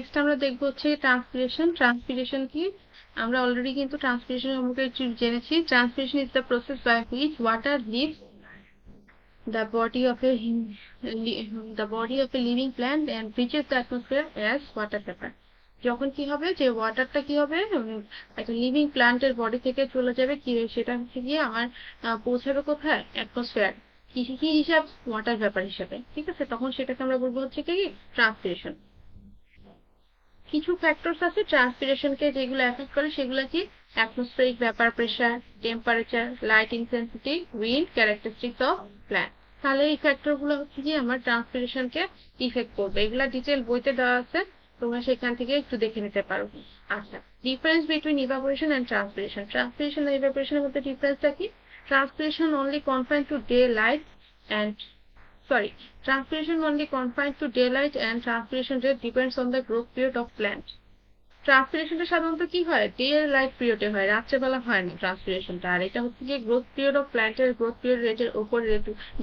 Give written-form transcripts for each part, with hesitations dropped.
Next আমরা দেখবো হচ্ছে ট্রান্সপিরেশন। ট্রান্সপিরেশন কি? আমরা অলরেডি কিন্তু ট্রান্সপিরেশন সম্পর্কে একটু জেনেছি। Transpiration is the process by which water leaves the body of a living plant and reaches the atmosphere as water vapor. যখন কি হবে যে ওয়াটারটা কি হবে একটা লিভিং প্ল্যান্টের বডি থেকে চলে যাবে, কি সেটা হচ্ছে গিয়ে আমার পৌঁছাবে কোথায়? অ্যাটমসফিয়ার। কি কি হিসাব? ওয়াটার ভেপার হিসাবে। ঠিক আছে, তখন সেটাকে আমরা বলবো হচ্ছে কি ট্রান্সপিরেশন। কিছু ফ্যাক্টরস আছে ট্রান্সপিরেশনকে যেগুলো এফেক্ট করে, সেগুলো কি? Atmospheric vapour pressure, temperature, light intensity, wind, characteristics of plant. তাহলে এই ফ্যাক্টরগুলো হচ্ছে কি আমার ট্রান্সপিরেশনকে ইফেক্ট করবে। এগুলা ডিটেল বইতে দেওয়া আছে, তোমরা সেখান থেকে একটু দেখে নিতে পারো। আচ্ছা, difference between evaporation and transpiration. Transpiration আর ইভাপোরেশনের মধ্যে ডিফারেন্সটা কি? Transpiration only confined to daylight and transpiration only confined to daylight and transpiration rate depends on the growth period of plant. ট্রান্সপিরেশনটা সাধারণত কি হয়? ডে লাইট পিরিয়ডে হয়, রাত্রেবেলা হয় না ট্রান্সপিরেশনটা। আর এটা হচ্ছে গিয়ে গ্রোথ পিরিয়ড অফ প্ল্যান্টের গ্রোথ পিরিয়ড রেটের উপর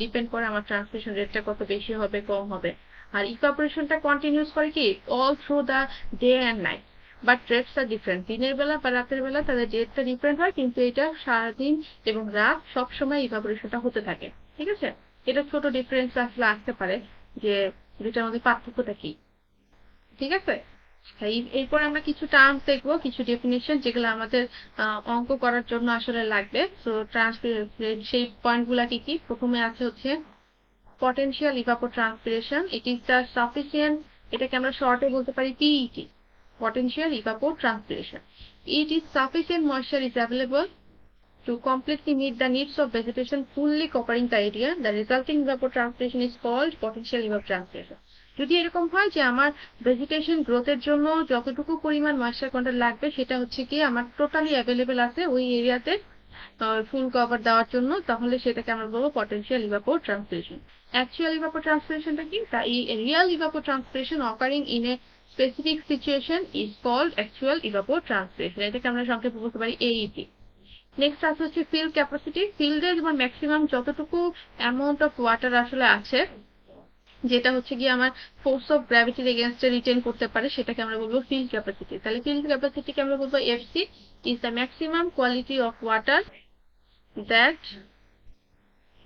ডিপেন্ড করে আমার ট্রান্সপিরেশন রেটটা কত বেশি হবে কম হবে। আর ইভাপোরেশনটা কন্টিনিউস করে কি all through the day and night, but rates are different. দিনের বেলা বা রাতের বেলা তাদের রেটটা ডিফারেন্ট হয়, কিন্তু এটা সারাদিন এবং রাত সবসময় ইভাপোরেশনটা হতে থাকে। ঠিক আছে, এটা ছোট ডিফারেন্স আসলে আসতে পারে যে দুটার মধ্যে পার্থক্যটা কি। ঠিক আছে, এরপর আমরা কিছু টার্মস দেখবো, কিছু ডেফিনেশন যেগুলো আমাদের অঙ্ক করার জন্য আসলে লাগবে। তো ট্রান্সপিরেশন সেই পয়েন্টগুলা কি কি? প্রথমে আছে হচ্ছে potential evapotranspiration. It is the sufficient, এটাকে আমরা শর্টে বলতে পারি PET, potential evapotranspiration. It is sufficient moisture is available to completely meet the needs of vegetation fully covering the area. The resulting evapotranspiration is called potential evapotranspiration. যদি এরকম হয় যে আমার ভেজিটেশন গ্রোথের জন্য যতটুকু পরিমাণ ময়েশ্চার কন্টেন্ট লাগবে সেটা হচ্ছে কি আমার টোটালি অ্যাভেলেবেল আছে ওই এরিয়াতে ফুল কভার দেওয়ার জন্য, তাহলে সেটাকে আমরা বলবো পটেনশিয়াল ইভাপোট্রান্সপিরেশন। অ্যাকচুয়াল ইভাপোট্রান্সপিরেশনটা কি? তা real evapotranspiration occurring in a specific situation is called actual evapotranspiration. এটাকে আমরা সংক্ষেপে বলতে পারি AET। নেক্সট আছে হচ্ছে ফিল্ড ক্যাপাসিটি। ফিল্ডে যেমন ম্যাক্সিমাম যতটুকু অ্যামাউন্ট অফ ওয়াটার আসলে আছে যেটা হচ্ছে গিয়ে আমার ফোর্স অফ গ্র্যাভিটির এগেনস্টে রিটেন করতে পারে, সেটাকে আমরা বলবো ফিল্ড ক্যাপাসিটি। তাহলে ফিল্ড ক্যাপাসিটিকে আমরা বলবো FC is the maximum quality of water that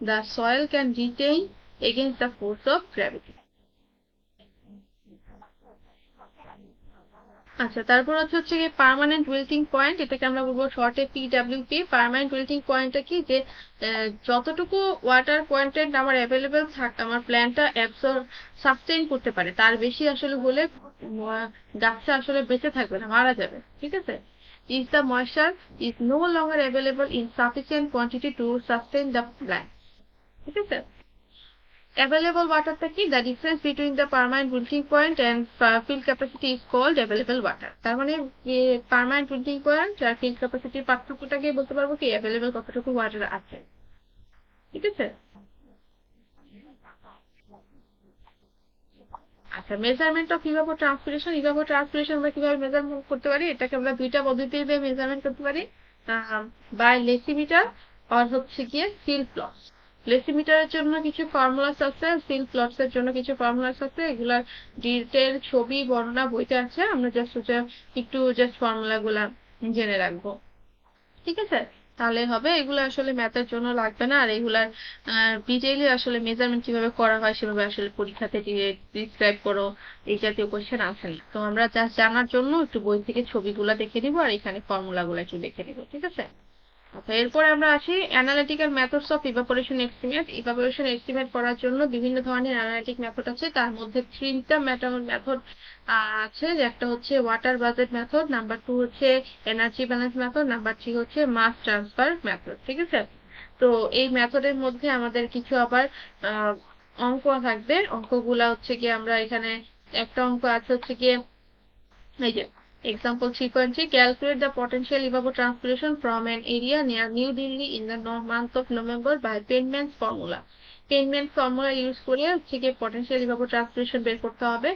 the soil can retain against the force of gravity. আচ্ছা, তারপর হচ্ছে গিয়ে পার্মানেন্ট উইল্টিং পয়েন্ট, এটাকে আমরা বলবো শর্টে পিডব্লিউপি। পার্মানেন্ট উইল্টিং পয়েন্টটা কি? যে যতটুকু ওয়াটার কন্টেন্ট আমার অ্যাভেলেবেল আমার প্ল্যান্টটা সাস্টেইন করতে পারে, তার বেশি আসলে হলে গাছটা আসলে বেঁচে থাকবে না, মারা যাবে। ঠিক আছে, is the moisture is no longer available in sufficient quantity to sustain the plant. ঠিক আছে, available water টা কি? the difference between the permanent wilting point and field capacity is called available water. তার মানে permanent wilting point আর field capacity পার্থক্যটাকে বলতে পারবো কি available কতটুকু ওয়াটার আছে। ঠিক আছে, আচ্ছা মেজারমেন্ট অফ ইভাপোট্রান্সপিরেশন। ইভাপোট্রান্সপিরেশন আমরা কিভাবে মেজারমেন্ট করতে পারি? এটাকে আমরা দুইটা পদ্ধতিতে মেজারমেন্ট করতে পারি, বাই লেসিমিটার আর হচ্ছে গিয়ে ফিল্ড প্লট। লেসিমিটারের জন্য কিছু ফর্মুলাস আছে, ফিল্ড প্লটস এর জন্য কিছু ফর্মুলাস আছে, এগুলার ডিটেল ছবি বর্ণনা বইতে আছে, আমরা একটু ফর্মুলা গুলা জেনে রাখবো। ঠিক আছে, তাহলে হবে। এগুলো আসলে ম্যাথের জন্য লাগবে না, আর এগুলার ডিটেইলি আসলে মেজারমেন্ট কিভাবে করা হয় সেভাবে আসলে পরীক্ষাতে ডিসক্রাইব করো এই জাতীয় কোশ্চেন আসে না। তো আমরা জাস্ট জানার জন্য একটু বই থেকে ছবিগুলা দেখে নিবো আর এখানে ফর্মুলা গুলো একটু দেখে নিবো। ঠিক আছে, আচ্ছা এরপরে আমরা আসি analytical methods of evaporation estimate. Evaporation estimate করার জন্য বিভিন্ন ধরনের অ্যানালিটিক মেথড আছে, তার মধ্যে তিনটা মেথড আছে। একটা হচ্ছে ওয়াটার বাজেট মেথড, নাম্বার 2 হচ্ছে এনার্জি ব্যালেন্স মেথড, নাম্বার 3 হচ্ছে মাস ট্রান্সফার মেথড। ঠিক আছে, তো এই মেথডের মধ্যে আমাদের কিছু আবার অঙ্ক থাকবে। অঙ্কগুলা হচ্ছে গিয়ে আমরা এখানে একটা অঙ্ক আছে হচ্ছে গিয়ে এই যে example 3.3, calculate the potential evapotranspiration from an area near New Delhi in the month of November by Penman's formula. Penman's formula use করে হচ্ছে গিয়ে potential evapotranspiration বের করতে হবে।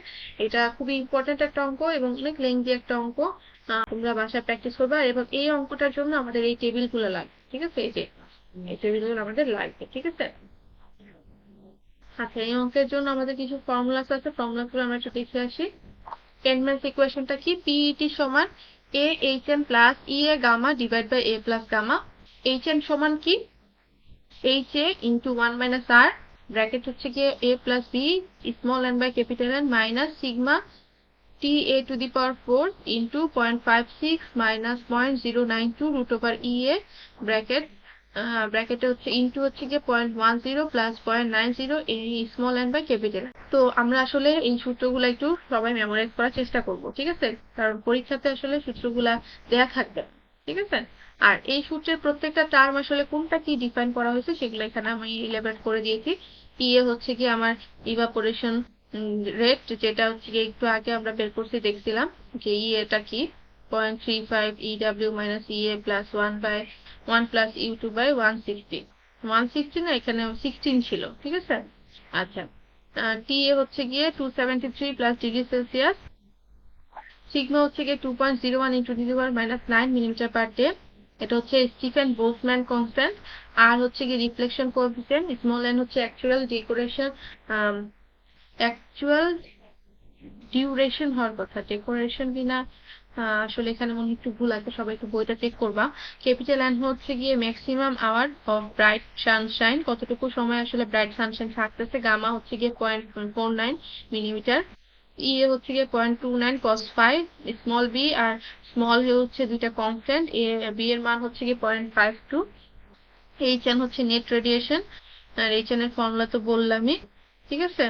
এটা খুবই ইম্পর্টেন্ট একটা অঙ্ক এবং অনেক লেংথি একটা অঙ্ক, তোমরা বাসায় প্র্যাকটিস করবে। এবং এই অঙ্কটার জন্য আমাদের এই টেবিলগুলো লাগবে। ঠিক আছে, এই টেবিলগুলো আমাদের লাগবে। ঠিক আছে, আচ্ছা এই অঙ্কের জন্য আমাদের কিছু ফর্মুলাস আছে, ফর্মুলাগুলো আমরা একটু দেখে আসি। কেলম্যানস ইকুয়েশনটা কি? পিইটি সমান A H N plus E A gamma divide by A plus gamma. H N সমান কি? H A into 1 - r bracket হচ্ছে গিয়ে A plus B small N by capital N minus sigma T A to the power 4 into 0.56 minus 0.092 root over E A bracket ব্র্যাকেটে হচ্ছে into হচ্ছে গিয়ে 0.10 plus 0.90 এই small N by capital. তো আমরা আসলে এই সূত্রগুলো একটু সবাই মেমোরাইজ করার চেষ্টা করব, ঠিক আছে? কারণ পরীক্ষাতে আসলে সূত্রগুলা দেয়া থাকবে, ঠিক আছে? আর এই সূত্রের প্রত্যেকটা টার্ম আসলে কোনটা কি ডিফাইন করা হয়েছে সেগুলো এখানে আমি ইলাবোরেট করে দিয়েছি। ইএ হচ্ছে কি আমার ইভাপোরেশন রেট, যেটা হচ্ছে কি একটু আগে আমরা বের করছি দেখছিলাম যে ইএটা কি 0.35 EW minus EA plus 1 plus ইউ2 বাই 160 160 না, এখানে 16 ছিল, ঠিক আছে? আচ্ছা, টিএ হচ্ছে গিয়ে 273 প্লাস ডিগ্রি সেলসিয়াস, সিগমা হচ্ছে গিয়ে 2.01 into the power -9 millimetre per day. এটা হচ্ছে স্টিফেন বোলটজম্যান কনস্ট্যান্ট। আর হচ্ছে গিয়ে রিফ্লেকশন কোএফিসিয়েন্ট, স্মল এন হচ্ছে অ্যাকচুয়াল ডেকোরেশন অ্যাকচুয়াল ডিউরেশন হওয়ার কথা, ডেকোরেশন কিনা আসলে এখানে মনে একটু ভুল আছে, সবাই একটু বইটা চেক করবা। ক্যাপিটাল এন হচ্ছে গিয়ে maximum hour of bright sunshine, কতটুকু সময় আসলে ব্রাইট সানশাইন থাকতেছে। গামা হচ্ছে গিয়ে 0.49 মিলিমিটার। ইএ হচ্ছে গিয়ে 0.29 cos 5 স্মল বি, আর স্মল এ হচ্ছে দুইটা কনস্ট্যান্ট, এ বি এর মান হচ্ছে গিয়ে 0.52। এইচ এন হচ্ছে নেট রেডিয়েশন, আর এইচ এন এর ফর্মুলা তো বললামই, ঠিক আছে?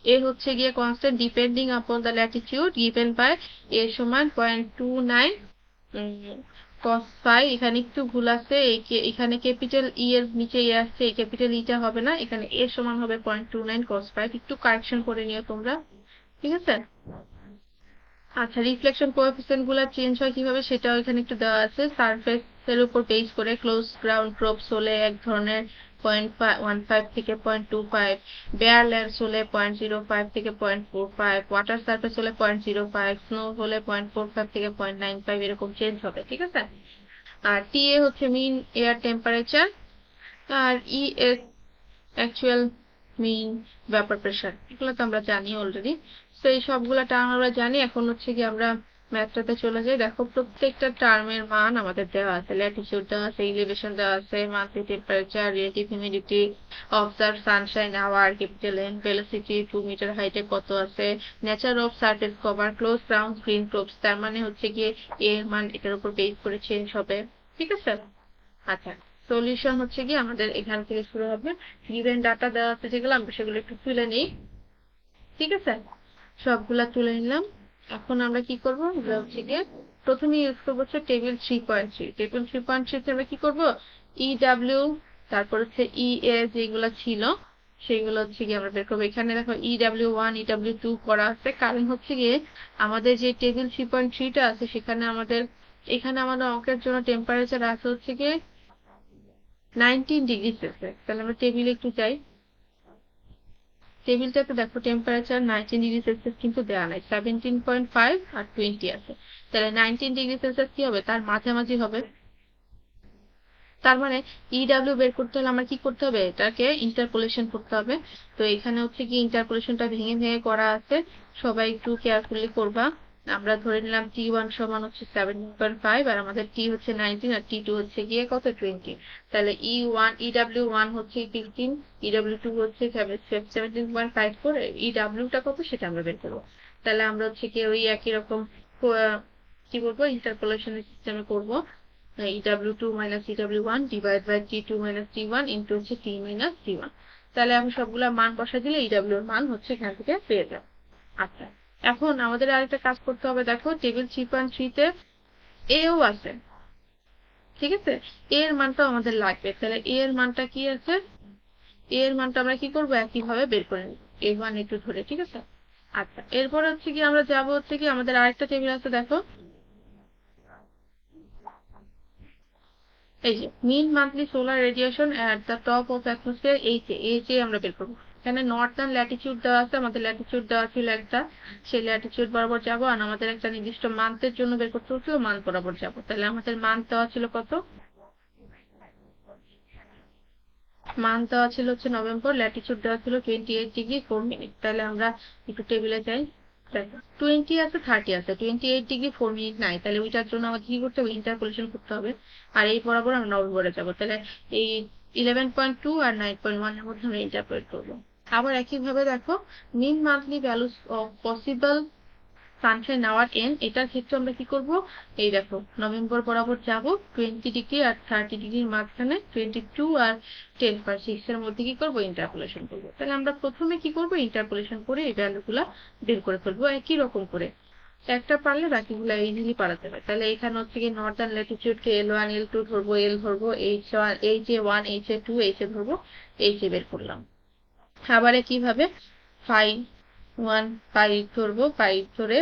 এ হচ্ছে গিয়ে constant depending upon the latitude given by A সমান 0.29 cos 5। এখানে একটু ভুল আছে, এখানে ক্যাপিটাল ই এর নিচে এ আসছে, এই ক্যাপিটাল ইটা হবে না, এখানে এ সমান হবে 0.29 cos 5। একটু কারেকশন করে নিও তোমরা, ঠিক আছে? আচ্ছা, রিফ্লেকশন কোএফিসিয়েন্ট গুলা চেঞ্জ হয় কিভাবে সেটাও এখানে একটু দেওয়া আছে। সারফেস এর উপর বেস করে ক্লোজ গ্রাউন্ড প্রোবস হলে এক ধরনের 0.15 থেকে 0.25, বেয়ার ল্যান্ডস হলে 0.05 থেকে 0.45, ওয়াটার সারফেস হলে 0.05, স্নো হলে 0.45 থেকে 0.95, এরকম চেঞ্জ হবে, ঠিক আছে? আর টিএ হচ্ছে মিন এয়ার টেম্পারেচার, আর ই এস অ্যাকচুয়াল মিন ভেপার প্রেশার, এগুলো তো আমরা জানি অলরেডি। তো এই সবগুলা টার্ম আমরা জানি। এখন হচ্ছে কি আমরা ম্যাথটাতে চলে যাই। দেখো, প্রত্যেকটা টার্মের মান আমাদের দেওয়া আছে, ল্যাটিটিউড দেওয়া আছে, ইলিভেশন দেওয়া আছে, monthly temperature, relative humidity, observed sunshine hour, capital N, velocity 2 metre হাইটে কত আছে, nature of surface cover, close ground green probes, তার মানে হচ্ছে গিয়ে এর মান এটার উপর বেস করে চেঞ্জ হবে, ঠিক আছে? আচ্ছা, সলিউশন হচ্ছে কি আমাদের এখান থেকে শুরু হবে। গিভেন ডাটা দেওয়া আছে যেগুলো, আমরা সেগুলো একটু তুলে নিই, ঠিক আছে? সবগুলা তুলে নিলাম। এখন আমরা কি করবো, আমরা হচ্ছে গিয়ে প্রথমে ইউজ করবো হচ্ছে টেবিল 3.3। টেবিল 3.3 আমরা কি করবো, ই ডাব্লিউ, তারপর হচ্ছে ই এ যেগুলো ছিল সেগুলো হচ্ছে গিয়ে আমরা বের করবো। এখানে দেখো EW1 EW2 করা আছে, কারণ হচ্ছে গিয়ে আমাদের যে টেবিল 3.3টা আছে সেখানে আমাদের এখানে আমাদের অঙ্কের জন্য টেম্পারেচার আছে হচ্ছে গিয়ে 19 ডিগ্রি সেলসিয়াস। তাহলে আমরা টেবিলে একটু যাই, টেবিলটাতে দেখো টেম্পারেচার 19 ডিগ্রি সেলসিয়াস কিন্তু দেওয়া নাই, 17.5 আর 20 আছে। তাহলে 19 ডিগ্রি সেলসিয়াস কি হবে, তার মাঝামাঝি হবে। তার মানে ইডাব্লিউ বের করতে হলে আমার কি করতে হবে, এটাকে ইন্টারপোলেশন করতে হবে। তো এখানে হচ্ছে কি ইন্টারপোলেশনটা ভেঙে ভেঙে করা আছে, সবাই একটু কেয়ারফুলি করবা। আমরা ধরে নিলাম T1 সমান হচ্ছে 17.5, আর আমাদের T হচ্ছে 19, আর T2 হচ্ছে গিয়ে কত 20। তাহলে EW1 হচ্ছে 15, EW2 হচ্ছে 17.54, EW-টা কত সেটা আমরা বের করবো। তাহলে আমরা হচ্ছে কি ওই একই রকম কি বলবো, ইন্টারপোলেশনের সিস্টেমে করবো। EW2 minus EW1 divided by T2 minus T1 into হচ্ছে T minus T1। তাহলে আমি সবগুলা মান বসা দিলে EW এর মান হচ্ছে এখান থেকে পেয়ে যাব। আচ্ছা, এখন আমাদের আরেকটা কাজ করতে হবে। দেখো, টেবিল 3.3 তে এও আছে, ঠিক আছে? এর মানটাও আমাদের লাগবে। তাহলে এর মানটা কি আছে, এর মানটা আমরা কি করবো, একইভাবে বের করে নিব A1 A2 ধরে, ঠিক আছে? আচ্ছা, এরপর হচ্ছে কি আমরা যাবো হচ্ছে কি আমাদের আরেকটা টেবিল আছে, দেখো এই যে mean monthly solar radiation at the top of atmosphere, এই যে আমরা বের করবো। এখানে নর্দার্ন ল্যাটিটিউড দেওয়া আছে, আমাদের ল্যাটিটিউড দেওয়া ছিল একটা, সেই ল্যাটিটিউড বরাবর যাবো, আর আমাদের একটা নির্দিষ্ট মান্থের জন্য বের করতে হচ্ছিল, মান্থ বরাবর যাবো। তাহলে আমাদের মান্থ দেওয়া ছিল কত, মান্থ দেওয়া ছিল হচ্ছে নভেম্বর, ল্যাটিটিউড দেওয়া ছিল 28 ডিগ্রি 4 মিনিট। তাহলে আমরা একটু টেবিলে যাই, 20 আছে, 30 আছে, 28°4' নাই, তাহলে ওইটার জন্য আমাদের কি করতে হবে, ইন্টারপোলেশন করতে হবে। আর এই বরাবর আমরা নভেম্বরে যাবো, তাহলে এই 11.2 আর 9.1 এর মধ্যে আমরা ইন্টারপোলেট করবো। আবার একইভাবে দেখো, mean monthly values of possible sunshine hour N, এটার ক্ষেত্রে আমরা কি করব, এই দেখো নভেম্বর বরাবর যাব, 20° আর 30°র মাঝখানে 22 আর 10/6 এর মধ্যে কি করব, ইন্টারপোলেশন করব। তাহলে আমরা প্রথমে কি করব, ইন্টারপোলেশন করে এই ভ্যালুগুলা বের করে ফেলবো একই রকম করে। একটা পারলে বাকিগুলো ইজিলি পারাতে হয়। তাহলে এখানে হচ্ছে কি নর্দার্ন ল্যাটিটিউডকে L1 L2 ধরবো, L ধরবো, HA1 HA2 HA ধরবো, HA বের করলাম। আবার কিভাবে 5 1 5 ধরবো, 5 ধরে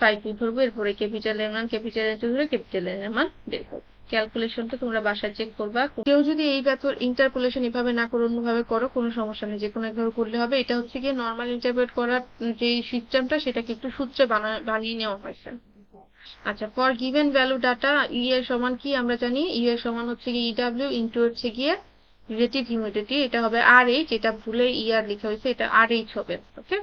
5 ধরবো, এরপরে ক্যাপিটাল এর ক্যাপিটাল এর ধরে ক্যাপিটাল এর মান বের করবো। ক্যালকুলেশনটা তোমরা বাসায় চেক করবা। কেউ যদি এই ইন্টারপোলেশন এভাবে না করে অন্যভাবে করো, কোনো সমস্যা নেই, যে কোনো একভাবে করলে হবে। এটা হচ্ছে গিয়ে নর্মাল ইন্টারপ্রেট করার যে সিস্টেমটা, সেটাকে একটু সূত্রে বানিয়ে নেওয়া হয়েছে। আচ্ছা, ফর গিভেন ভ্যালু ডাটা, ই এর সমান কি আমরা জানি, ই এর সমান হচ্ছে গিয়ে ইডব্লিউ ইন্টু হচ্ছে গিয়ে রিলেটিভ হিউমিডিটি, এটা হবে আর এইচ, এটা ভুলে ই আর লেখা হয়েছে, এটা আর এইচ হবে। ওকে,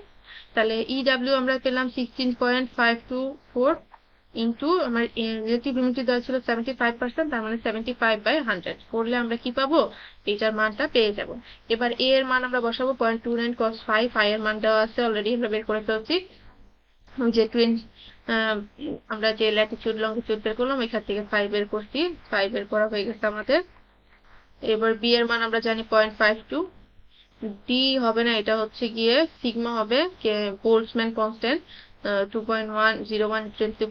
তাহলে ইডব্লিউ আমরা পেলাম 16.524 ইন্টু আমার রিলেটিভ হিউমিডিটি দেওয়া ছিল 75%, তার মানে 75/100 করলে আমরা কি পাবো, এটার মানটা পেয়ে যাব। এবার এ এর মান আমরা বসাবো 0.29 cos 5, এর মান দেওয়া আছে অলরেডি, আমরা বের করে ফেলছি। যে আমরা যে ল্যাটিটিউড লঙ্গিটিউড বের করলাম, এখান থেকে 5 বের করছি, 5 বের করা হয়ে গেছে আমাদের। এবার বি এর মান আমরা জানি 0.52, ডি হবে না, এটা হচ্ছে গিয়ে সিগমা হবে, Boltzmann constant 2.101 ×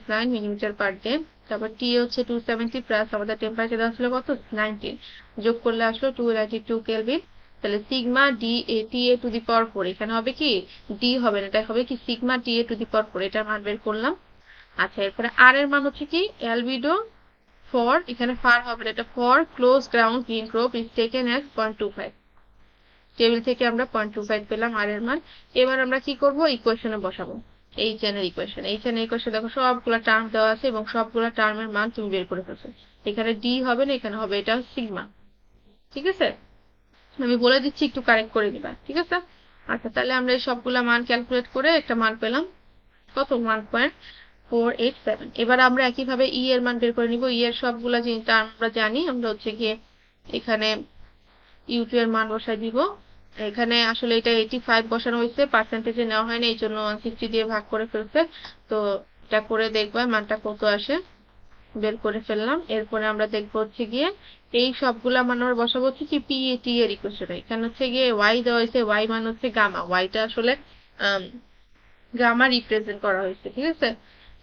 10⁻⁹ millimetre per day. তারপর টি হচ্ছে 270 প্লাস আমাদের টেম্পারেচার দেওয়া ছিল কত 19, যোগ করলে আসলো 292 কেলভিন। তাহলে sigma D A T A to the power 4, এখানে হবে কি ডি হবে না, এটা হবে কি sigma T A to the power 4, এটার মান বের করলাম। আচ্ছা, এরপরে আর এর মান হচ্ছে কি অ্যালবিডো ফর, এখানে ফার হবে না, এটা for close ground green crop is taken as 0.25, table থেকে আমরা 0.25 পেলাম আর এর মান। এবার আমরা কি করব, ইকুয়েশনে বসাবো, এই চ্যানের ইকুয়েশন, এই চ্যানের ইকুয়েশন দেখো সবগুলা টার্ম দেওয়া আছে এবং সবগুলা টার্মের মান তুমি বের করে ফেলছো। এখানে ডি হবে না, এখানে হবে এটা সিগমা। ঠিক আছে, আমি বলে দিচ্ছি, একটু কারেক্ট করে দিবা, ঠিক আছে। আচ্ছা, তাহলে আমরা এই সবগুলা মান ক্যালকুলেট করে একটা মান পেলাম, কত 1.487। এবার আমরা একইভাবে ই এর মান বের করে নিব। ই এর সবগুলা যে টার্ম আমরা জানি, আমরা হচ্ছে গিয়ে এখানে ইউ2 এর মান বসাই দিব। এখানে আসলে এটা 85 বসানো হয়েছে, পার্সেন্টেজে নেওয়া হয়নি, এই জন্য 160 দিয়ে ভাগ করে ফেলছে। তো এটা করে দেখবা মানটা কত আসে, বের করে ফেললাম। এরপরে আমরা দেখবো হচ্ছে গিয়ে এই সবগুলা মান আমরা বসাবো হচ্ছে কি পি এ টি এর ইকুয়েশনে। এখানে হচ্ছে গিয়ে ওয়াই দেওয়া হয়েছে, ওয়াই মান হচ্ছে গামা, ওয়াইটা আসলে গামা রিপ্রেজেন্ট করা হয়েছে, ঠিক আছে,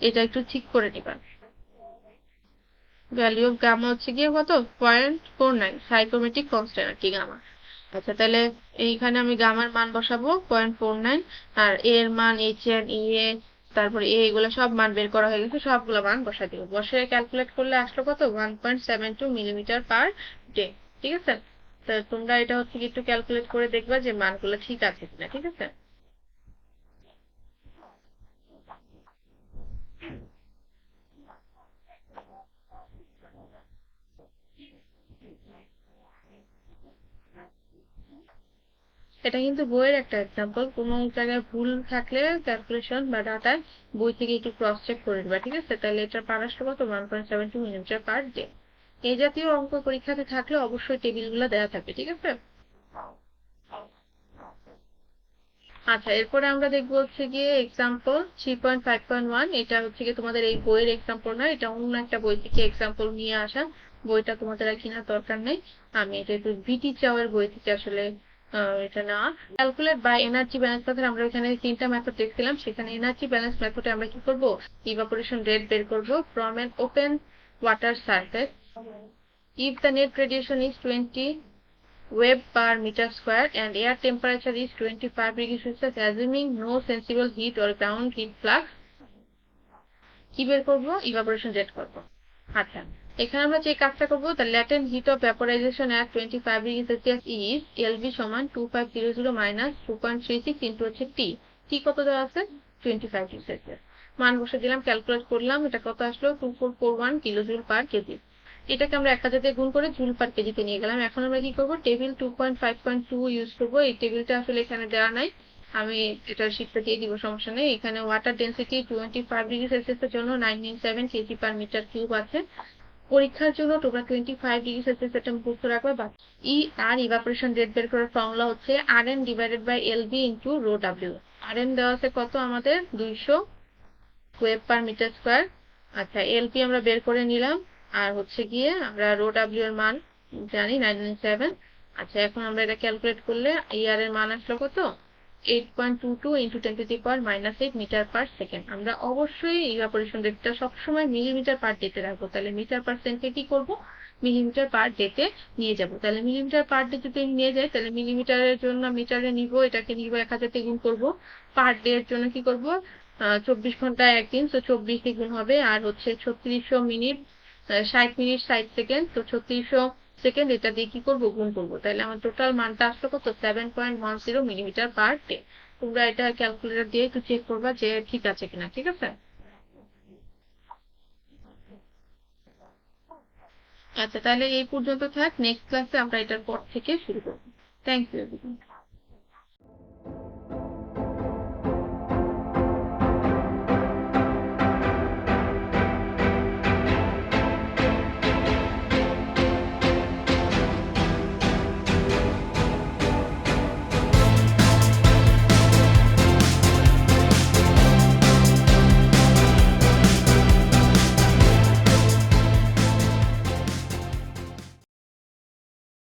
এটা একটু ঠিক করে নিবা। ভ্যালু অফ গামা হচ্ছে গিয়ে কত 0.49, সাইকোমেট্রিক কনস্ট্যান্ট আর কি গামা। আচ্ছা, তাহলে এইখানে আমি গামার মান বসাবো 0.49, আর এ এর মান, এইচ এন ই এ, তারপরে এ, এগুলো সব মান বের করা হয়ে গেছে, সবগুলো মান বসা দিব। বসে ক্যালকুলেট করলে আসলো কত 1.72 মিলিমিটার পার ডে। ঠিক আছে, তো তোমরা এটা হচ্ছে একটু ক্যালকুলেট করে দেখবা যে মানগুলো ঠিক আছে কিনা, ঠিক আছে। এটা কিন্তু বইয়ের একটা এক্সাম্পল, কোনো জায়গায় ভুল থাকলে ক্যালকুলেশন বা ডাটায় বই থেকে একটু ক্রস চেক করে নিবা, ঠিক আছে। তাহলে এটা পার আসলো কত 1.72 মিলিমিটার পার ডে। এই জাতীয় অঙ্ক পরীক্ষাতে থাকলে অবশ্যই টেবিলগুলো দেওয়া থাকবে, ঠিক আছে। আচ্ছা, এরপরে আমরা দেখবো হচ্ছে গিয়ে এক্সাম্পল 3.5.1। এটা হচ্ছে গিয়ে তোমাদের এই বইয়ের এক্সাম্পল না, এটা অন্য একটা বই থেকে এক্সাম্পল নিয়ে আসা। বইটা তোমাদের আর কেনার দরকার নেই, আমি এটা একটু বিটি চাওয়ের বই থেকে আসলে এটা না। Calculate by energy balance method, আমরা এখানে 3টা মেথড দেখছিলাম, সেখানে এনার্জি ব্যালেন্স মেথডে আমরা কি করব, ইভাপোরেশন রেট বের করব from an open water surface if the net radiation is 20 wave per meter square and air temperature is 25°C, assuming no sensible heat or ground heat flux, কি বের করবো, evaporation rate করবো। আচ্ছা, এখানে আমরা যে কাজটা করবো, the latent heat of vaporization at 25°C is LV সমান 2500 minus 2.36 into হচ্ছে T কত দেওয়া আছে 25°C। মান বসে দিলাম, ক্যালকুলেট করলাম, এটা কত আসলো 2441 কিলোজুল পার কেজি। এটাকে আমরা 1000 দিয়ে গুণ করে জুল পার কেজিতে নিয়ে গেলাম। এখন আমরা কি করবো, টেবিল 2.5.2 ইউজ করবো। এই টেবিলটা আসলে এখানে দেওয়া নাই, আমি এটা শীটটা দিয়ে দিব, সমস্যা নেই। এখানে ওয়াটার ডেন্সিটি 25 ডিগ্রি সেলসিয়াস এর জন্য 997 kg/m³ আছে। পরীক্ষার জন্য তোমরা 25 ডিগ্রি সেলসিয়াস এটা মুখস্থ রাখবে। বা ই আর ইভাপোরেশন রেট বের করার ফর্মুলা হচ্ছে Rn/LB × ρW। Rn দেওয়া আছে কত আমাদের 200 ওয়েব/মিটার স্কয়ার। আচ্ছা, এলপি আমরা বের করে নিলাম, আর হচ্ছে গিয়ে আমরা ρW এর মান জানি 997। আচ্ছা, এখন আমরা এটা ক্যালকুলেট করলে ইয়ার এর মান আসলো কত, 8.22 × 10⁻⁻8 মিটার/সেকেন্ড। আমরা অবশ্যই ইভাপোরেশন রেটটা সবসময় মিলিমিটার/ডেতে রাখবো। তাহলে মিটার/সেকেন্ডকে কি করব, মিলিমিটার/ডেতে নিয়ে যাব। তাহলে মিলিমিটার/ডে যদি নিয়ে যাই, তাহলে মিলিমিটারের জন্য মিটারে নিব, এটাকে নিব 1000 দিয়ে গুণ করব। পার ডে এর জন্য কি করব, 24 ঘন্টায় একদিন, তো 24 দিয়ে গুণ হবে। আর হচ্ছে 3600 মিনিট, 60 মিনিট 60 সেকেন্ড, তো 3600 সেকেন্ড এটা দিয়ে কি করব, গুণ করব। তাহলে আমার টোটাল মানটা আসলো কত, 7.10 মিলিমিটার/ডে। তোমরা এটা ক্যালকুলেটর দিয়ে একটু চেক করবা যে ঠিক আছে কিনা, ঠিক আছে? আচ্ছা, তাহলে এই পর্যন্ত থাক, নেক্সট ক্লাসে আমরা এটার পর থেকে শুরু করবো। Thank you.